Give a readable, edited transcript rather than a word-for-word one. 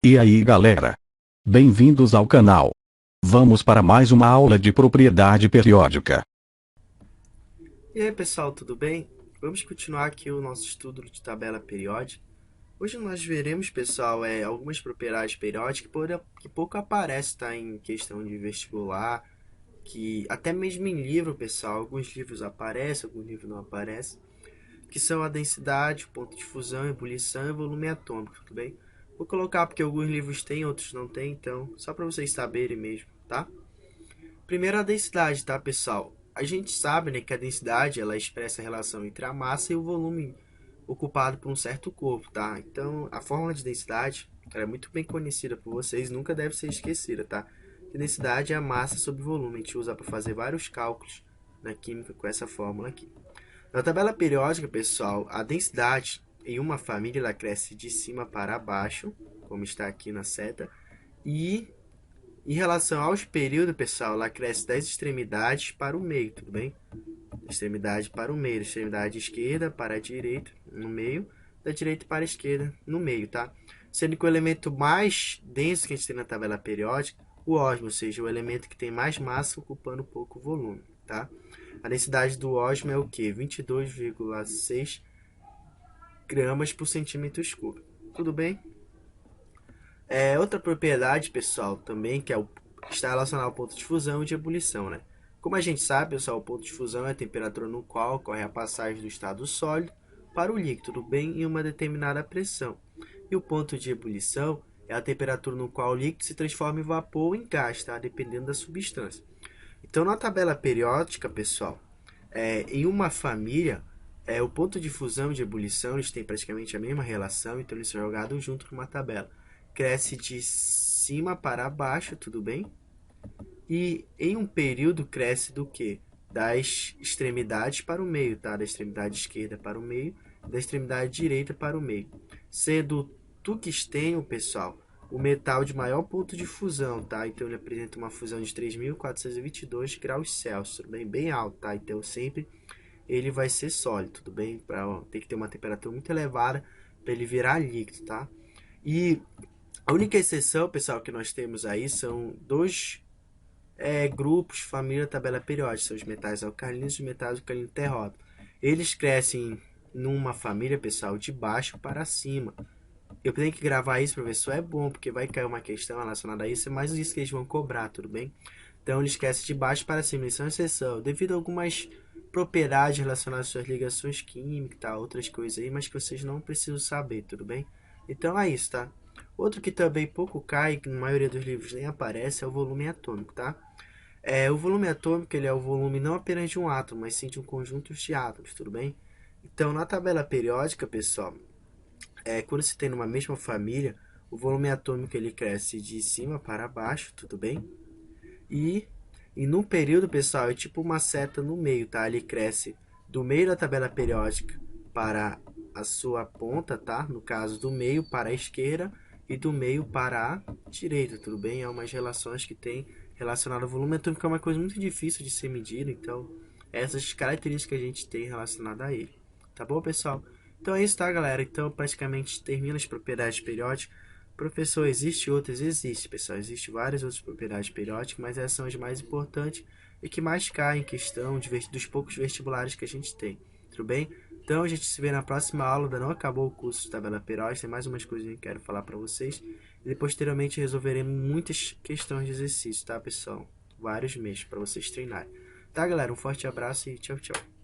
E aí galera? Bem-vindos ao canal. Vamos para mais uma aula de propriedade periódica. E aí pessoal, tudo bem? Vamos continuar aqui o nosso estudo de tabela periódica. Hoje nós veremos, pessoal, algumas propriedades periódicas que pouco aparecem, tá, em questão de vestibular, que até mesmo em livro, pessoal, alguns livros aparecem, alguns livros não aparecem, que são a densidade, o ponto de fusão, ebulição e volume atômico, tudo bem? Vou colocar porque alguns livros têm, outros não têm, então só para vocês saberem mesmo, tá? Primeiro a densidade, tá, pessoal? A gente sabe, né, que a densidade ela expressa a relação entre a massa e o volume ocupado por um certo corpo, tá? Então, a fórmula de densidade ela é muito bem conhecida por vocês, nunca deve ser esquecida, tá? A densidade é a massa sobre volume. A gente usa para fazer vários cálculos na química com essa fórmula aqui. Na tabela periódica, pessoal, a densidade em uma família ela cresce de cima para baixo, como está aqui na seta, e em relação aos períodos, pessoal, ela cresce das extremidades para o meio, tudo bem? Da extremidade para o meio, da extremidade esquerda para a direita, no meio, da direita para a esquerda, no meio, tá? Sendo que o elemento mais denso que a gente tem na tabela periódica, o ósmio, ou seja, o elemento que tem mais massa ocupando pouco volume, tá? A densidade do ósmio é o que? 22,6 gramas por centímetro cúbico. Tudo bem? Outra propriedade, pessoal, também, está relacionada ao ponto de fusão e de ebulição, né? Como a gente sabe, pessoal, o ponto de fusão é a temperatura no qual ocorre a passagem do estado sólido para o líquido, tudo bem, em uma determinada pressão. E o ponto de ebulição é a temperatura no qual o líquido se transforma em vapor ou em gás, tá? Dependendo da substância. Então, na tabela periódica, pessoal, em uma família, o ponto de fusão e de ebulição eles têm praticamente a mesma relação, então eles são jogados junto numa tabela. Cresce de cima para baixo, tudo bem? E em um período cresce do que? Das extremidades para o meio, tá? Da extremidade esquerda para o meio, da extremidade direita para o meio. Sendo tungstênio, pessoal, o metal de maior ponto de fusão, tá? Então ele apresenta uma fusão de 3.422 graus Celsius, tudo bem? Bem alto, tá? Então sempre ele vai ser sólido, tudo bem? Tem que ter uma temperatura muito elevada para ele virar líquido, tá? E a única exceção, pessoal, que nós temos aí são dois grupos, família, tabela periódica, são os metais alcalinos e os metais alcalinos terróicos. Eles crescem numa família, pessoal, de baixo para cima. Eu tenho que gravar isso, professor, é bom, porque vai cair uma questão relacionada a isso, é mais isso que eles vão cobrar, tudo bem? Então, eles crescem de baixo para cima, eles são exceção, devido a algumas propriedades relacionadas às suas ligações químicas, tá? Outras coisas aí, mas que vocês não precisam saber, tudo bem? Então, é isso, tá? Outro que também pouco cai, que na maioria dos livros nem aparece, é o volume atômico, tá? O volume atômico ele é o volume não apenas de um átomo, mas sim de um conjunto de átomos, tudo bem? Então, na tabela periódica, pessoal, quando se tem numa mesma família, o volume atômico ele cresce de cima para baixo, tudo bem? E, e num período, pessoal, é tipo uma seta no meio, tá? Ele cresce do meio da tabela periódica para a sua ponta, tá? No caso, do meio para a esquerda e do meio para a direita, tudo bem? É umas relações que tem relacionado ao volume atômico, é uma coisa muito difícil de ser medida, então essas características que a gente tem relacionadas a ele. Tá bom, pessoal? Então é isso, tá, galera? Então praticamente termina as propriedades periódicas. Professor, existe outras? Existe, pessoal. Existe várias outras propriedades periódicas, mas essas são as mais importantes e que mais caem em questão dos poucos vestibulares que a gente tem. Tudo bem? Então a gente se vê na próxima aula. Ainda não acabou o curso de tabela periódica. Tem mais umas coisas que eu quero falar para vocês. E posteriormente resolveremos muitas questões de exercício, tá, pessoal? Vários meses para vocês treinarem. Tá, galera? Um forte abraço e tchau, tchau.